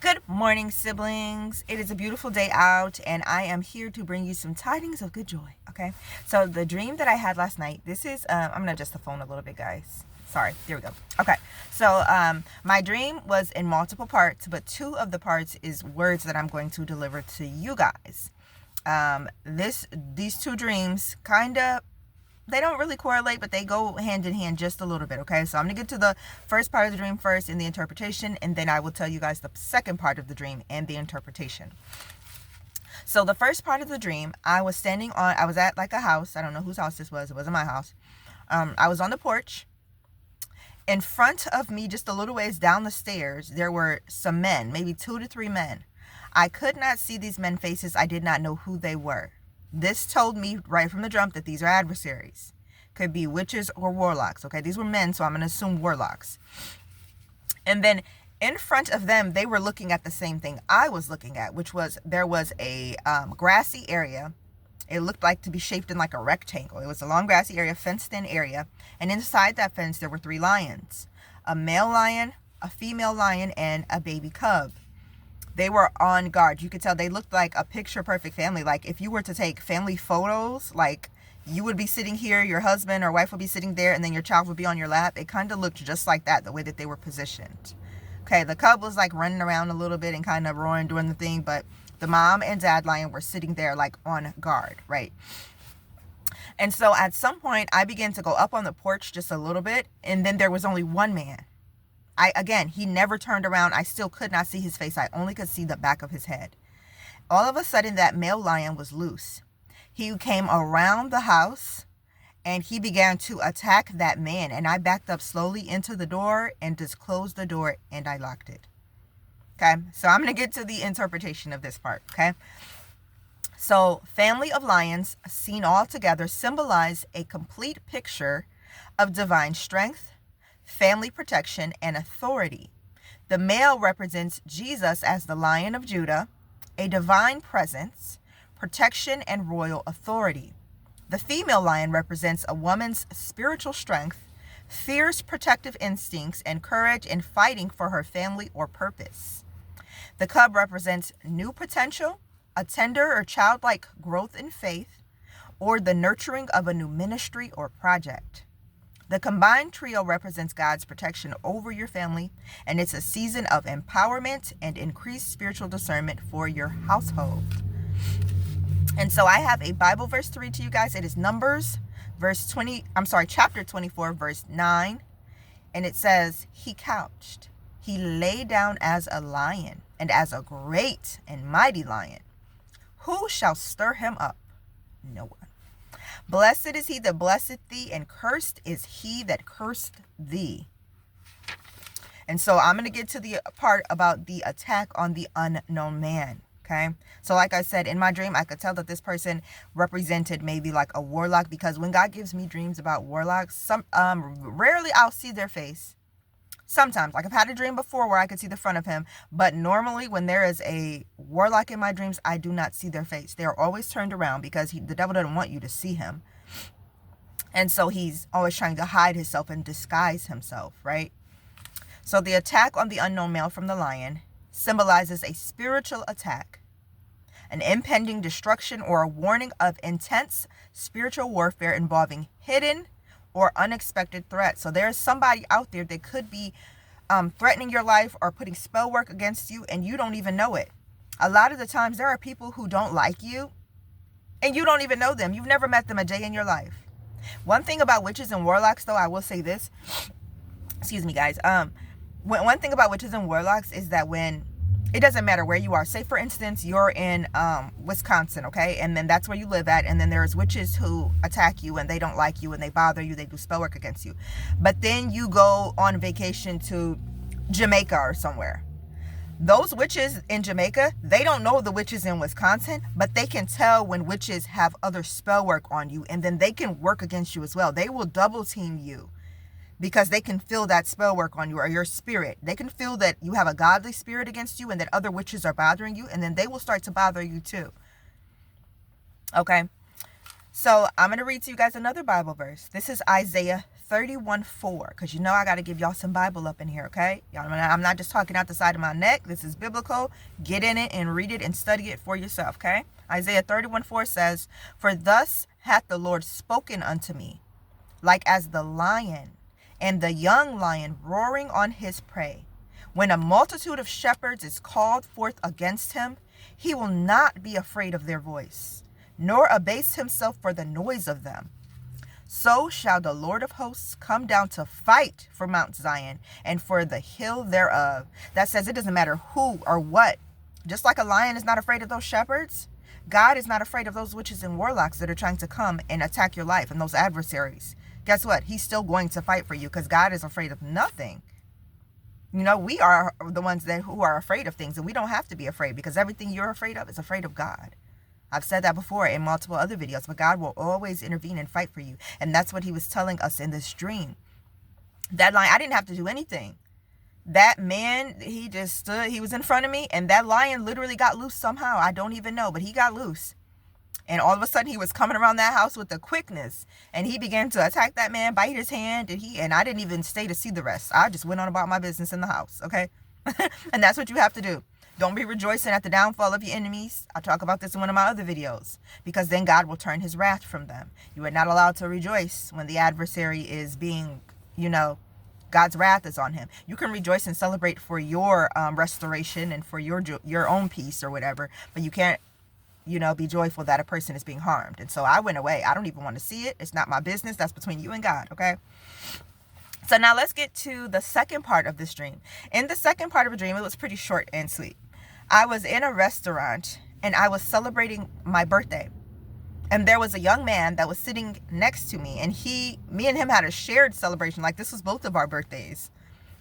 Good morning, siblings. It is a beautiful day out, and I am here to bring you some tidings of good joy. Okay, so the dream that I had last night, this is, I'm gonna adjust the phone a little bit, guys. Sorry, there we go. Okay, so my dream was in multiple parts, but two of the parts is words that I'm going to deliver to you guys. These two dreams kind of, they don't really correlate, but they go hand in hand just a little bit. Okay, so I'm gonna get to the first part of the dream first in the interpretation, and then I will tell you guys the second part of the dream and the interpretation. So the first part of the dream, I was at like a house. I don't know whose house this was. It wasn't my house. I was on the porch. In front of me, just a little ways down the stairs, there were some men, maybe 2 to 3 men. I could not see these men's faces. I did not know who they were. This told me right from the jump that these are adversaries. Could be witches or warlocks. Okay, these were men, so I'm going to assume warlocks. And then in front of them, they were looking at the same thing I was looking at, which was there was a grassy area. It looked like to be shaped in like a rectangle. It was a long grassy area, fenced-in area. And inside that fence, there were 3 lions. A male lion, a female lion, and a baby cub. They were on guard. You could tell they looked like a picture perfect family. Like if you were to take family photos, like you would be sitting here, your husband or wife would be sitting there, and then your child would be on your lap. It kind of looked just like that, the way that they were positioned. Okay, the cub was like running around a little bit and kind of roaring, doing the thing, but the mom and dad lion were sitting there like on guard, right? And so at some point, I began to go up on the porch just a little bit, and then there was only one man. He never turned around. I still could not see his face. I only could see the back of his head. All of a sudden, that male lion was loose. He came around the house and he began to attack that man. And I backed up slowly into the door and just closed the door and I locked it. Okay, so I'm going to get to the interpretation of this part. Okay, so family of lions seen all together symbolize a complete picture of divine strength, family protection, and authority. The male represents Jesus as the Lion of Judah, a divine presence, protection, and royal authority. The female lion represents a woman's spiritual strength, fierce protective instincts, and courage in fighting for her family or purpose. The cub represents new potential, a tender or childlike growth in faith, or the nurturing of a new ministry or project. The combined trio represents God's protection over your family, and it's a season of empowerment and increased spiritual discernment for your household. And so I have a Bible verse to read to you guys. It is Numbers chapter 24, verse 9. And it says, he couched, he lay down as a lion, and as a great and mighty lion. Who shall stir him up? No one. Blessed is he that blesseth thee, and cursed is he that cursed thee. And so I'm going to get to the part about the attack on the unknown man. Okay, so like I said, in my dream, I could tell that this person represented maybe like a warlock, because when God gives me dreams about warlocks, rarely I'll see their face. Sometimes, like I've had a dream before where I could see the front of him, but normally when there is a warlock in my dreams, I do not see their face. They are always turned around because the devil doesn't want you to see him. And so he's always trying to hide himself and disguise himself, right? So the attack on the unknown male from the lion symbolizes a spiritual attack, an impending destruction, or a warning of intense spiritual warfare involving hidden or unexpected threats. So there's somebody out there that could be threatening your life or putting spell work against you, and you don't even know it. A lot of the times there are people who don't like you and you don't even know them. You've never met them a day in your life. One thing about witches and warlocks, though, I will say this. Excuse me, guys. One thing about witches and warlocks is that when it doesn't matter where you are. Say, for instance, you're in Wisconsin, okay? And then that's where you live at. And then there's witches who attack you and they don't like you and they bother you. They do spell work against you. But then you go on vacation to Jamaica or somewhere. Those witches in Jamaica, they don't know the witches in Wisconsin, but they can tell when witches have other spell work on you. And then they can work against you as well. They will double team you, because they can feel that spell work on you, or your spirit. They can feel that you have a godly spirit against you and that other witches are bothering you, and then they will start to bother you too. Okay, so I'm going to read to you guys another Bible verse. This is Isaiah 31:4, because you know I got to give y'all some Bible up in here, okay? Y'all, I'm not just talking out the side of my neck. This is biblical. Get in it and read it and study it for yourself, okay? Isaiah 31:4 says, "For thus hath the Lord spoken unto me, like as the lion and the young lion roaring on his prey. When a multitude of shepherds is called forth against him, he will not be afraid of their voice, nor abase himself for the noise of them. So shall the Lord of hosts come down to fight for Mount Zion and for the hill thereof." That says it doesn't matter who or what. Just like a lion is not afraid of those shepherds, God is not afraid of those witches and warlocks that are trying to come and attack your life and those adversaries. Guess what? He's still going to fight for you because God is afraid of nothing. You know, we are the ones who are afraid of things, and we don't have to be afraid because everything you're afraid of is afraid of God. I've said that before in multiple other videos, but God will always intervene and fight for you. And that's what he was telling us in this dream. That lion, I didn't have to do anything. That man, he just stood, he was in front of me, and that lion literally got loose somehow. I don't even know, but he got loose. And all of a sudden he was coming around that house with the quickness, and he began to attack that man, bite his hand, and I didn't even stay to see the rest. I just went on about my business in the house, okay? And that's what you have to do. Don't be rejoicing at the downfall of your enemies. I talk about this in one of my other videos, because then God will turn his wrath from them. You are not allowed to rejoice when the adversary is being, God's wrath is on him. You can rejoice and celebrate for your restoration and for your own peace or whatever, but you can't, be joyful that a person is being harmed. And so I went away. I don't even want to see it. It's not my business. That's between you and God, okay? So now let's get to the second part of this dream. In the second part of the dream, it was pretty short and sweet. I was in a restaurant and I was celebrating my birthday. And there was a young man that was sitting next to me, and me and him had a shared celebration. Like, this was both of our birthdays.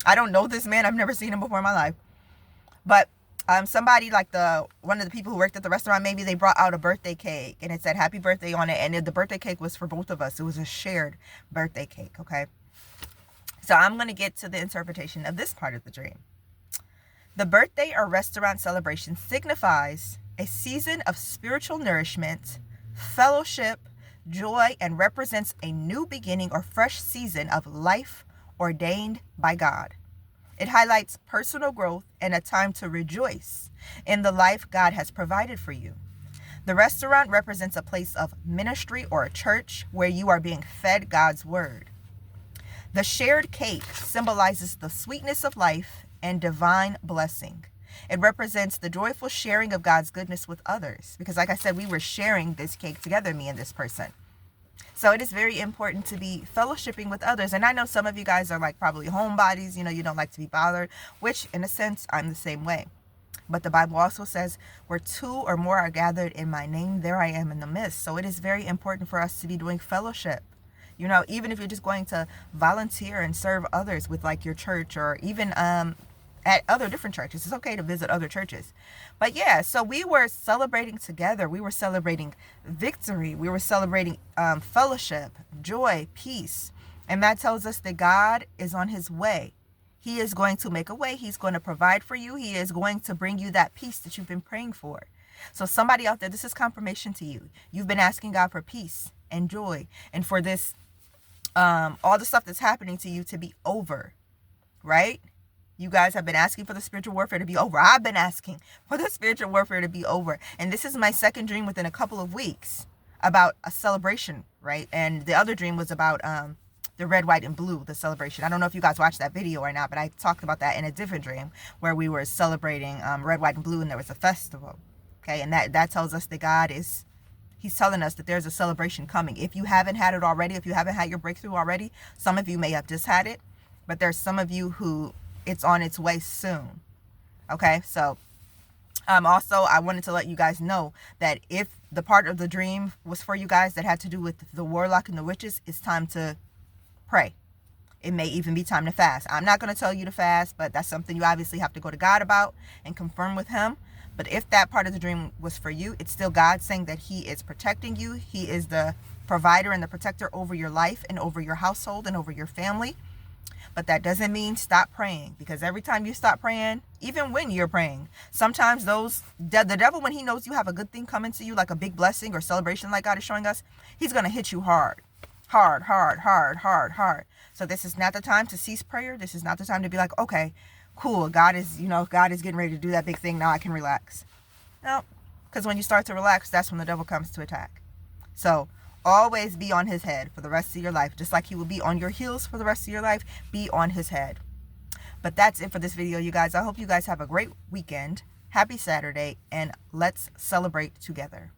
I don't know this man. I've never seen him before in my life. But somebody, like one of the people who worked at the restaurant, maybe they brought out a birthday cake and it said happy birthday on it. And the birthday cake was for both of us. It was a shared birthday cake, okay? So I'm going to get to the interpretation of this part of the dream. The birthday or restaurant celebration signifies a season of spiritual nourishment, fellowship, joy, and represents a new beginning or fresh season of life ordained by God. It highlights personal growth and a time to rejoice in the life God has provided for you. The restaurant represents a place of ministry or a church where you are being fed God's word. The shared cake symbolizes the sweetness of life and divine blessing. It represents the joyful sharing of God's goodness with others. Because like I said, we were sharing this cake together, me and this person. So it is very important to be fellowshipping with others. And I know some of you guys are like probably homebodies, you don't like to be bothered, which in a sense, I'm the same way. But the Bible also says, where two or more are gathered in my name, there I am in the midst. So it is very important for us to be doing fellowship. Even if you're just going to volunteer and serve others with like your church, or even at other different churches. It's okay to visit other churches. But yeah, so we were celebrating together. We were celebrating victory. We were celebrating fellowship, joy, peace. And that tells us that God is on his way. He is going to make a way. He's going to provide for you. He is going to bring you that peace that you've been praying for. So somebody out there, this is confirmation to you. You've been asking God for peace and joy, and for this, all the stuff that's happening to you to be over, right? You guys have been asking for the spiritual warfare to be over. I've been asking for the spiritual warfare to be over. And this is my second dream within a couple of weeks about a celebration, right? And the other dream was about the red, white, and blue, the celebration. I don't know if you guys watched that video or not, but I talked about that in a different dream where we were celebrating red, white, and blue, and there was a festival. Okay, and that tells us that He's telling us that there's a celebration coming. If you haven't had it already, if you haven't had your breakthrough already, some of you may have just had it, but there's some of you who it's on its way soon. Okay, so also I wanted to let you guys know that if the part of the dream was for you guys that had to do with the warlock and the witches, it's time to pray. It may even be time to fast. I'm not going to tell you to fast, but that's something you obviously have to go to God about and confirm with him. But if that part of the dream was for you, it's still God saying that he is protecting you. He is the provider and the protector over your life and over your household and over your family. But that doesn't mean stop praying, because every time you stop praying, even when you're praying, sometimes the devil, when he knows you have a good thing coming to you, like a big blessing or celebration like God is showing us, he's going to hit you hard. So this is not the time to cease prayer. This is not the time to be like, okay, cool, God is getting ready to do that big thing. Now I can relax. No, because when you start to relax, that's when the devil comes to attack. So always be on his head for the rest of your life. Just like he will be on your heels for the rest of your life, be on his head. But that's it for this video, you guys. I hope you guys have a great weekend. Happy Saturday, and let's celebrate together.